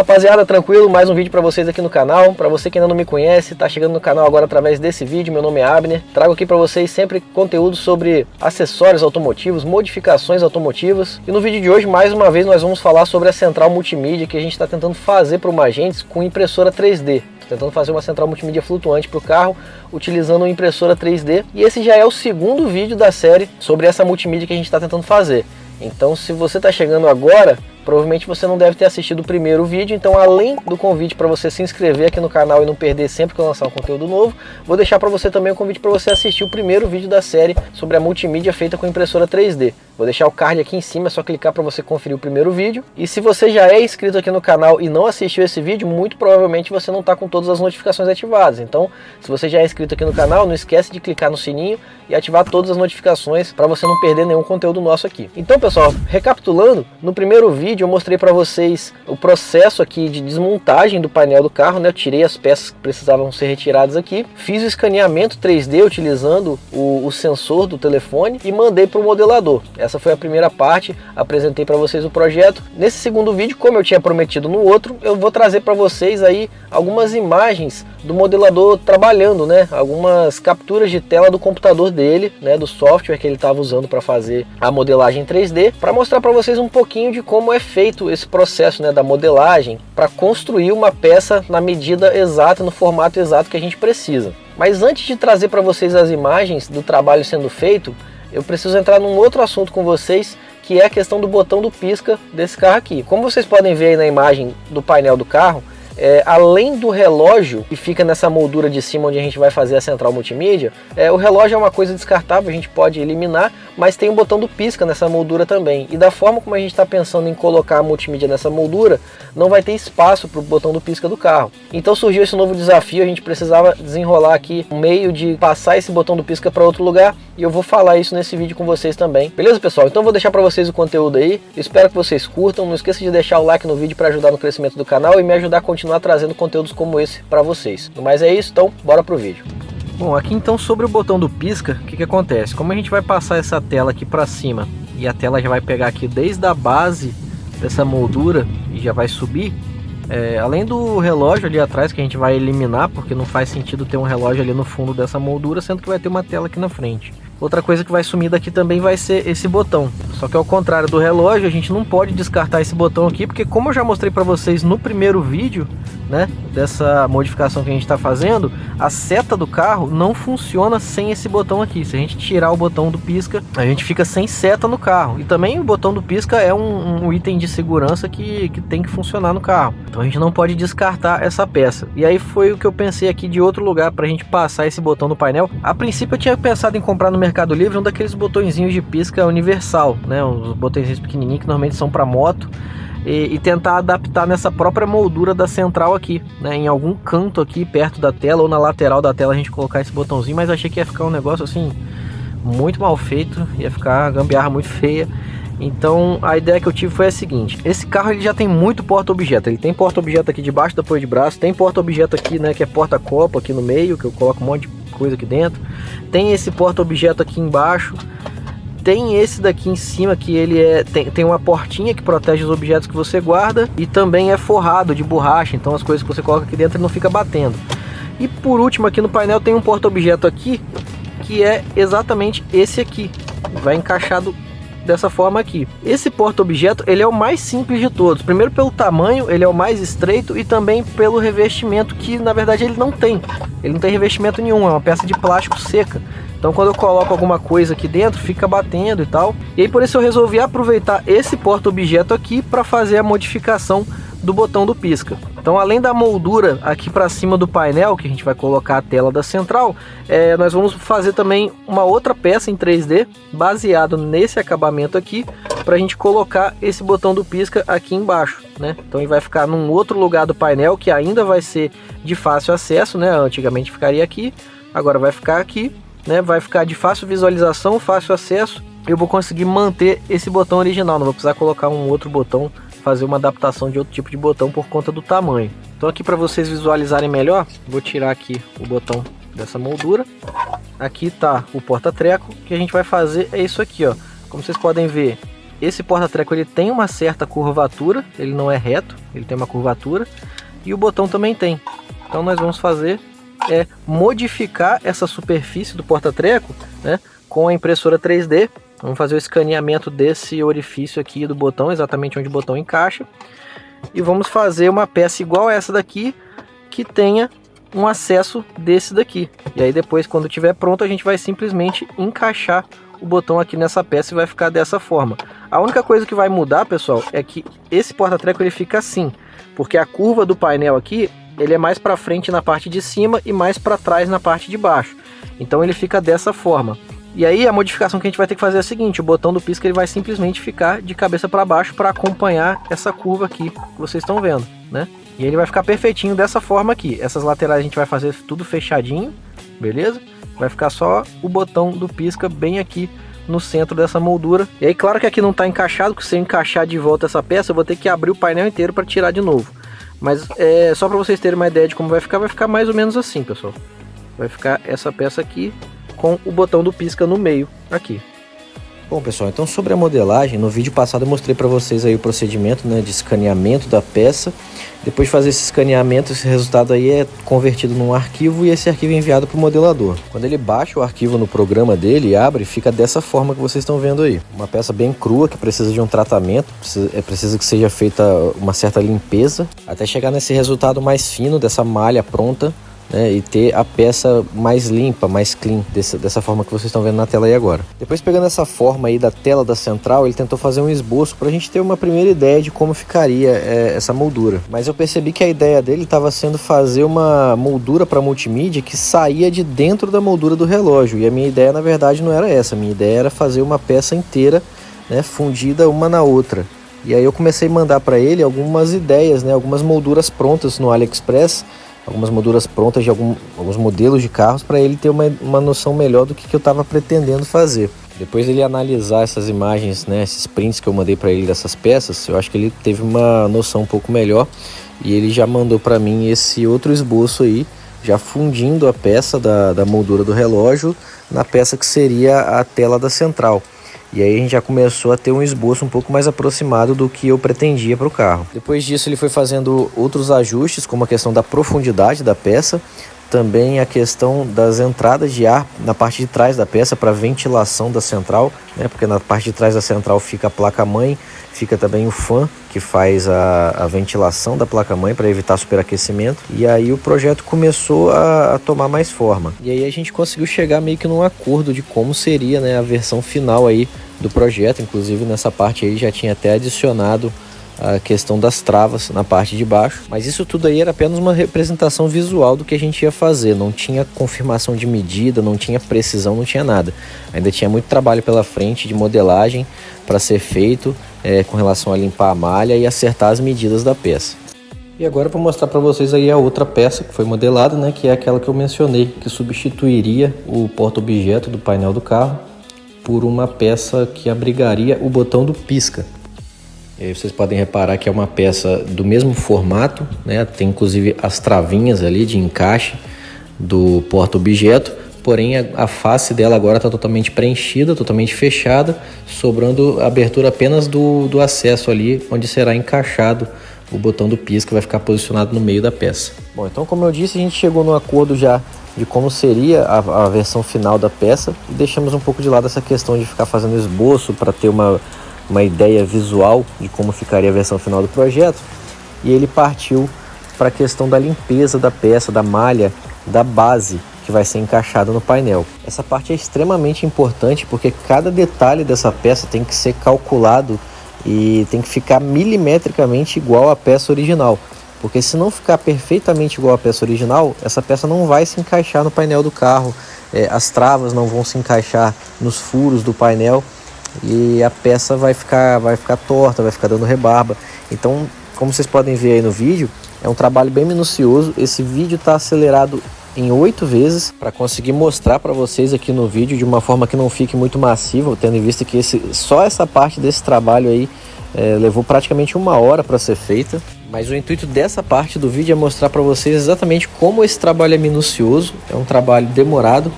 rapaziada, tranquilo? Mais um vídeo para vocês aqui no canal. Para você que ainda não me conhece, tá chegando no canal agora através desse vídeo, meu nome é Abner. Trago aqui para vocês sempre conteúdo sobre acessórios automotivos, modificações automotivas. E no vídeo de hoje, mais uma vez, nós vamos falar sobre a central multimídia que a gente está tentando fazer para o Magentes com impressora 3D. Tentando fazer uma central multimídia flutuante para o carro, utilizando uma impressora 3D. E esse já é o segundo vídeo da série sobre essa multimídia que a gente está tentando fazer. Então, se você está chegando agora, provavelmente você não deve ter assistido o primeiro vídeo. Então, além do convite para você se inscrever aqui no canal e não perder sempre que eu lançar um conteúdo novo, vou deixar para você também o convite para você assistir o primeiro vídeo da série sobre a multimídia feita com impressora 3D. Vou deixar o card aqui em cima, é só clicar para você conferir o primeiro vídeo. E se você já é inscrito aqui no canal e não assistiu esse vídeo, muito provavelmente você não está com todas as notificações ativadas. Então, se você já é inscrito aqui no canal, não esquece de clicar no sininho e ativar todas as notificações para você não perder nenhum conteúdo nosso aqui. Então, pessoal, recapitulando, no primeiro vídeo eu mostrei para vocês o processo aqui de desmontagem do painel do carro, né? Eu tirei as peças que precisavam ser retiradas aqui, fiz o escaneamento 3D utilizando o sensor do telefone e mandei para o modelador. Essa foi a primeira parte, apresentei para vocês o projeto. Nesse segundo vídeo, como eu tinha prometido no outro, eu vou trazer para vocês aí algumas imagens do modelador trabalhando, né? Algumas capturas de tela do computador dele, né? Do software que ele estava usando para fazer a modelagem 3D, para mostrar para vocês um pouquinho de como é feito esse processo, né? Da modelagem para construir uma peça na medida exata, no formato exato que a gente precisa. Mas antes de trazer para vocês as imagens do trabalho sendo feito, eu preciso entrar num outro assunto com vocês, que é a questão do botão do pisca desse carro aqui. Como vocês podem ver aí na imagem do painel do carro, além do relógio que fica nessa moldura de cima onde a gente vai fazer a central multimídia, o relógio é uma coisa descartável, a gente pode eliminar, mas tem o botão do pisca nessa moldura também. E da forma como a gente está pensando em colocar a multimídia nessa moldura, não vai ter espaço para o botão do pisca do carro. Então surgiu esse novo desafio, a gente precisava desenrolar aqui um meio de passar esse botão do pisca para outro lugar, e eu vou falar isso nesse vídeo com vocês também. Beleza, pessoal? Então eu vou deixar para vocês o conteúdo aí, espero que vocês curtam, não esqueça de deixar o like no vídeo para ajudar no crescimento do canal e me ajudar a continuar trazendo conteúdos como esse para vocês. Mas é isso, então bora pro vídeo. Bom, aqui então sobre o botão do pisca, o que acontece? Como a gente vai passar essa tela aqui para cima e a tela já vai pegar aqui desde a base dessa moldura e já vai subir, além do relógio ali atrás que a gente vai eliminar, porque não faz sentido ter um relógio ali no fundo dessa moldura, sendo que vai ter uma tela aqui na frente. Outra coisa que vai sumir daqui também vai ser esse botão. Só que ao contrário do relógio, a gente não pode descartar esse botão aqui, porque como eu já mostrei para vocês no primeiro vídeo, né, dessa modificação que a gente está fazendo, a seta do carro não funciona sem esse botão aqui. Se a gente tirar o botão do pisca, a gente fica sem seta no carro. E também o botão do pisca é um item de segurança que tem que funcionar no carro. Então a gente não pode descartar essa peça. E aí foi o que eu pensei aqui de outro lugar para a gente passar esse botão no painel. A princípio eu tinha pensado em comprar no Mercado Livre um daqueles botõezinhos de pisca universal, né, uns botõezinhos pequenininhos que normalmente são para moto, e tentar adaptar nessa própria moldura da central aqui, né, em algum canto aqui perto da tela ou na lateral da tela a gente colocar esse botãozinho, mas achei que ia ficar um negócio assim muito mal feito, ia ficar uma gambiarra muito feia. Então a ideia que eu tive foi a seguinte: esse carro ele já tem muito porta-objeto, ele tem porta-objeto aqui debaixo do apoio de braço, tem porta-objeto aqui, né, que é porta-copo aqui no meio, que eu coloco um monte de coisa aqui dentro, tem esse porta-objeto aqui embaixo, tem esse daqui em cima que ele tem uma portinha que protege os objetos que você guarda e também é forrado de borracha, então as coisas que você coloca aqui dentro não fica batendo. E por último aqui no painel tem um porta-objeto aqui que é exatamente esse aqui, vai encaixado dessa forma aqui. Esse porta-objeto ele é o mais simples de todos, primeiro pelo tamanho, ele é o mais estreito e também pelo revestimento, que na verdade ele não tem revestimento nenhum, é uma peça de plástico seca. Então quando eu coloco alguma coisa aqui dentro fica batendo e tal, e aí por isso eu resolvi aproveitar esse porta-objeto aqui para fazer a modificação do botão do pisca. Então além da moldura aqui para cima do painel, que a gente vai colocar a tela da central, nós vamos fazer também uma outra peça em 3D baseado nesse acabamento aqui, para a gente colocar esse botão do pisca aqui embaixo, né? Então ele vai ficar num outro lugar do painel que ainda vai ser de fácil acesso, né? Antigamente ficaria aqui, agora vai ficar aqui, né? Vai ficar de fácil visualização, fácil acesso. Eu vou conseguir manter esse botão original, não vou precisar colocar um outro botão, fazer uma adaptação de outro tipo de botão por conta do tamanho. Então aqui para vocês visualizarem melhor, vou tirar aqui o botão dessa moldura. Aqui tá o porta-treco, que a gente vai fazer é isso aqui, ó. Como vocês podem ver, esse porta-treco ele tem uma certa curvatura, ele não é reto, ele tem uma curvatura, e o botão também tem. Então nós vamos fazer modificar essa superfície do porta-treco, né, com a impressora 3D. Vamos fazer o escaneamento desse orifício aqui do botão, exatamente onde o botão encaixa, e vamos fazer uma peça igual a essa daqui, que tenha um acesso desse daqui. E aí depois, quando estiver pronto, a gente vai simplesmente encaixar o botão aqui nessa peça e vai ficar dessa forma. A única coisa que vai mudar, pessoal, é que esse porta-treco ele fica assim, porque a curva do painel aqui, ele é mais para frente na parte de cima e mais para trás na parte de baixo. Então ele fica dessa forma. E aí a modificação que a gente vai ter que fazer é a seguinte: o botão do pisca ele vai simplesmente ficar de cabeça para baixo para acompanhar essa curva aqui que vocês estão vendo, né? E ele vai ficar perfeitinho dessa forma aqui. Essas laterais a gente vai fazer tudo fechadinho, beleza? Vai ficar só o botão do pisca bem aqui no centro dessa moldura. E aí claro que aqui não está encaixado, porque se eu encaixar de volta essa peça eu vou ter que abrir o painel inteiro para tirar de novo. Mas só para vocês terem uma ideia de como vai ficar mais ou menos assim, pessoal. Vai ficar essa peça aqui com o botão do pisca no meio aqui. Bom, pessoal, então sobre a modelagem, no vídeo passado eu mostrei para vocês aí o procedimento, né, de escaneamento da peça. Depois de fazer esse escaneamento, esse resultado aí é convertido num arquivo e esse arquivo é enviado para o modelador. Quando ele baixa o arquivo no programa dele e abre, fica dessa forma que vocês estão vendo aí. Uma peça bem crua que precisa de um tratamento, precisa que seja feita uma certa limpeza, até chegar nesse resultado mais fino dessa malha pronta, né, e ter a peça mais limpa, mais clean, dessa forma que vocês estão vendo na tela aí agora. Depois, pegando essa forma aí da tela da central, ele tentou fazer um esboço para a gente ter uma primeira ideia de como ficaria essa moldura. Mas eu percebi que a ideia dele estava sendo fazer uma moldura para multimídia que saía de dentro da moldura do relógio, e a minha ideia na verdade não era essa. A minha ideia era fazer uma peça inteira, né, fundida uma na outra. E aí eu comecei a mandar para ele algumas ideias, né, algumas molduras prontas no AliExpress, algumas molduras prontas de alguns modelos de carros, para ele ter uma noção melhor do que eu estava pretendendo fazer. Depois ele analisar essas imagens, né, esses prints que eu mandei para ele dessas peças, eu acho que ele teve uma noção um pouco melhor e ele já mandou para mim esse outro esboço aí, já fundindo a peça da moldura do relógio na peça que seria a tela da central. E aí a gente já começou a ter um esboço um pouco mais aproximado do que eu pretendia para o carro. Depois disso ele foi fazendo outros ajustes, como a questão da profundidade da peça, também a questão das entradas de ar na parte de trás da peça para ventilação da central, né? Porque na parte de trás da central fica a placa-mãe, fica também o fã que faz a ventilação da placa-mãe para evitar superaquecimento. E aí o projeto começou a tomar mais forma. E aí a gente conseguiu chegar meio que num acordo de como seria, né, a versão final aí do projeto. Inclusive nessa parte aí já tinha até adicionado a questão das travas na parte de baixo, mas isso tudo aí era apenas uma representação visual do que a gente ia fazer, não tinha confirmação de medida, não tinha precisão, não tinha nada. Ainda tinha muito trabalho pela frente de modelagem para ser feito com relação a limpar a malha e acertar as medidas da peça. E agora para mostrar para vocês aí a outra peça que foi modelada, né, que é aquela que eu mencionei, que substituiria o porta-objeto do painel do carro por uma peça que abrigaria o botão do pisca. E aí vocês podem reparar que é uma peça do mesmo formato, né? Tem inclusive as travinhas ali de encaixe do porta-objeto, porém a face dela agora está totalmente preenchida, totalmente fechada, sobrando a abertura apenas do acesso ali, onde será encaixado o botão do pisca, que vai ficar posicionado no meio da peça. Bom, então como eu disse, a gente chegou no acordo já de como seria a versão final da peça e deixamos um pouco de lado essa questão de ficar fazendo esboço para ter uma ideia visual de como ficaria a versão final do projeto, e ele partiu para a questão da limpeza da peça, da malha, da base que vai ser encaixada no painel. Essa parte é extremamente importante porque cada detalhe dessa peça tem que ser calculado e tem que ficar milimetricamente igual à peça original, porque se não ficar perfeitamente igual à peça original, essa peça não vai se encaixar no painel do carro, as travas não vão se encaixar nos furos do painel, e a peça vai ficar torta, vai ficar dando rebarba. Então, como vocês podem ver aí no vídeo, é um trabalho bem minucioso. Esse vídeo está acelerado em 8 vezes para conseguir mostrar para vocês aqui no vídeo de uma forma que não fique muito massiva, tendo em vista que só essa parte desse trabalho aí levou praticamente 1 hora para ser feita. Mas o intuito dessa parte do vídeo é mostrar para vocês exatamente como esse trabalho é minucioso, é um trabalho demorado,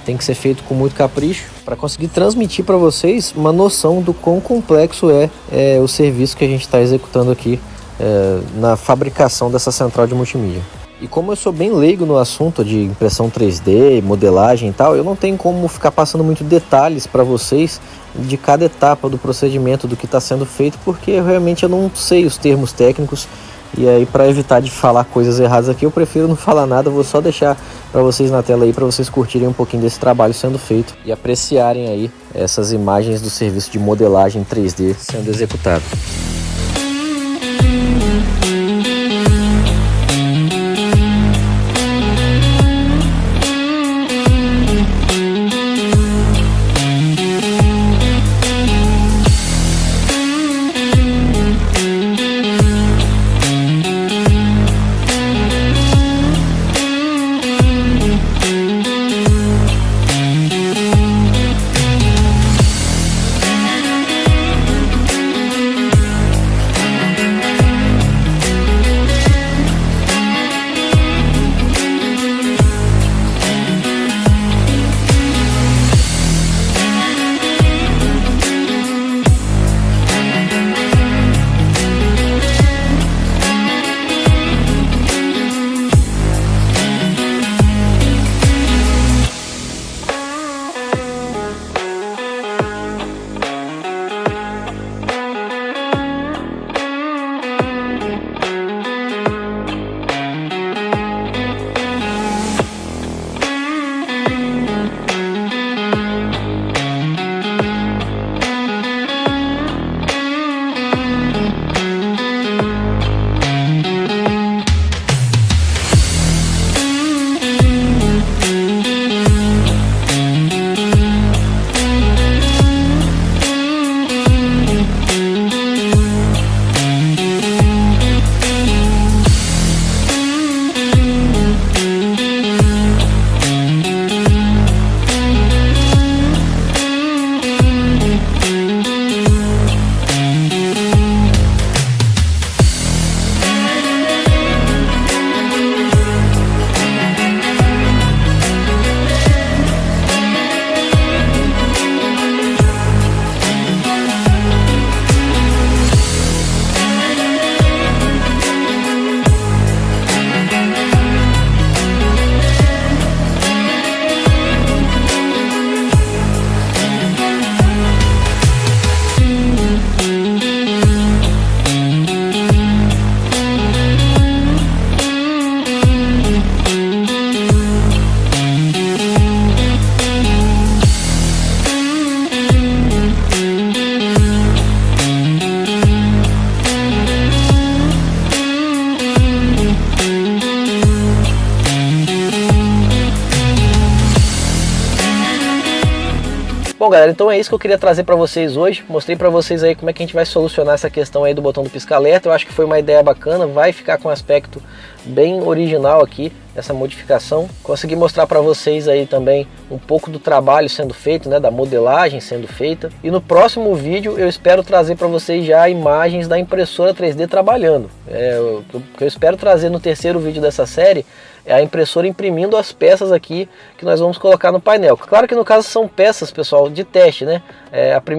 tem que ser feito com muito capricho para conseguir transmitir para vocês uma noção do quão complexo é o serviço que a gente está executando aqui na fabricação dessa central de multimídia. E como eu sou bem leigo no assunto de impressão 3D, modelagem e tal, eu não tenho como ficar passando muito detalhes para vocês de cada etapa do procedimento, do que está sendo feito, porque realmente eu não sei os termos técnicos. E aí, para evitar de falar coisas erradas aqui, eu prefiro não falar nada. Vou só deixar para vocês na tela aí, para vocês curtirem um pouquinho desse trabalho sendo feito e apreciarem aí essas imagens do serviço de modelagem 3D sendo executado. Bom, galera, então é isso que eu queria trazer para vocês hoje. Mostrei para vocês aí como é que a gente vai solucionar essa questão aí do botão do pisca-alerta. Eu acho que foi uma ideia bacana, vai ficar com um aspecto bem original aqui, essa modificação. Consegui mostrar para vocês aí também um pouco do trabalho sendo feito, né, da modelagem sendo feita. E no próximo vídeo eu espero trazer para vocês já imagens da impressora 3D trabalhando. O que eu espero trazer no terceiro vídeo dessa série é a impressora imprimindo as peças aqui que nós vamos colocar no painel. Claro que no caso são peças, pessoal, de teste, né?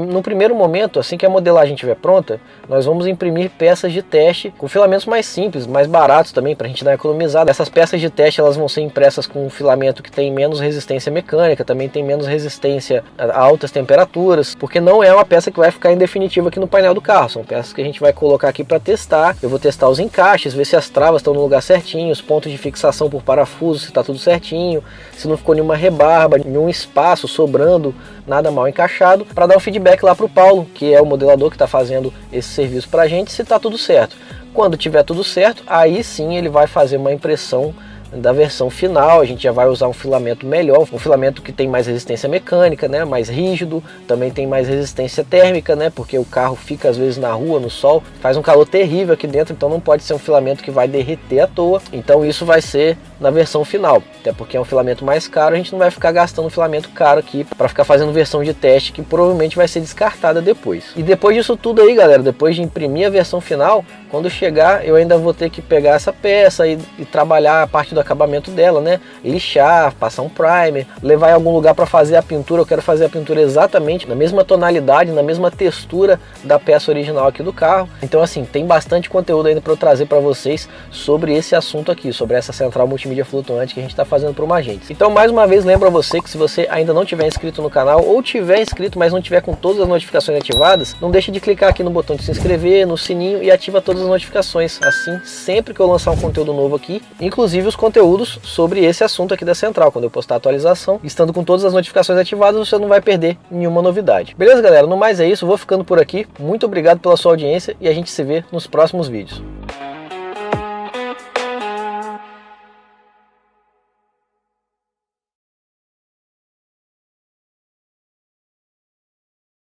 No primeiro momento, assim que a modelagem estiver pronta, nós vamos imprimir peças de teste com filamentos mais simples, mais baratos também, para a gente dar economizada. Essas peças de teste elas vão ser impressas com um filamento que tem menos resistência mecânica, também tem menos resistência a altas temperaturas, porque não é uma peça que vai ficar em definitivo aqui no painel do carro. São peças que a gente vai colocar aqui para testar. Eu vou testar os encaixes, ver se as travas estão no lugar certinho, os pontos de fixação por parafuso, se está tudo certinho, se não ficou nenhuma rebarba, nenhum espaço sobrando, nada mal encaixado, para dar um feedback lá para o Paulo, que é o modelador que está fazendo esse serviço para a gente, se está tudo certo. Quando tiver tudo certo, aí sim ele vai fazer uma impressão da versão final. A gente já vai usar um filamento melhor, um filamento que tem mais resistência mecânica, né, mais rígido, também tem mais resistência térmica, né, porque o carro fica às vezes na rua, no sol, faz um calor terrível aqui dentro, então não pode ser um filamento que vai derreter à toa. Então isso vai ser na versão final, até porque é um filamento mais caro, a gente não vai ficar gastando um filamento caro aqui para ficar fazendo versão de teste que provavelmente vai ser descartada depois. E depois disso tudo aí, galera, depois de imprimir a versão final, quando chegar eu ainda vou ter que pegar essa peça e trabalhar a parte do do acabamento dela, né? Lixar, passar um primer, levar em algum lugar para fazer a pintura. Eu quero fazer a pintura exatamente na mesma tonalidade, na mesma textura da peça original aqui do carro. Então assim, tem bastante conteúdo ainda para eu trazer para vocês sobre esse assunto aqui, sobre essa central multimídia flutuante que a gente está fazendo para uma Magentes. Então mais uma vez lembro a você que se você ainda não tiver inscrito no canal ou tiver inscrito, mas não tiver com todas as notificações ativadas, não deixe de clicar aqui no botão de se inscrever, no sininho e ativa todas as notificações. Assim, sempre que eu lançar um conteúdo novo aqui, inclusive os conteúdos sobre esse assunto aqui da central, quando eu postar a atualização, estando com todas as notificações ativadas, você não vai perder nenhuma novidade. Beleza, galera? No mais é isso, vou ficando por aqui. Muito obrigado pela sua audiência e a gente se vê nos próximos vídeos.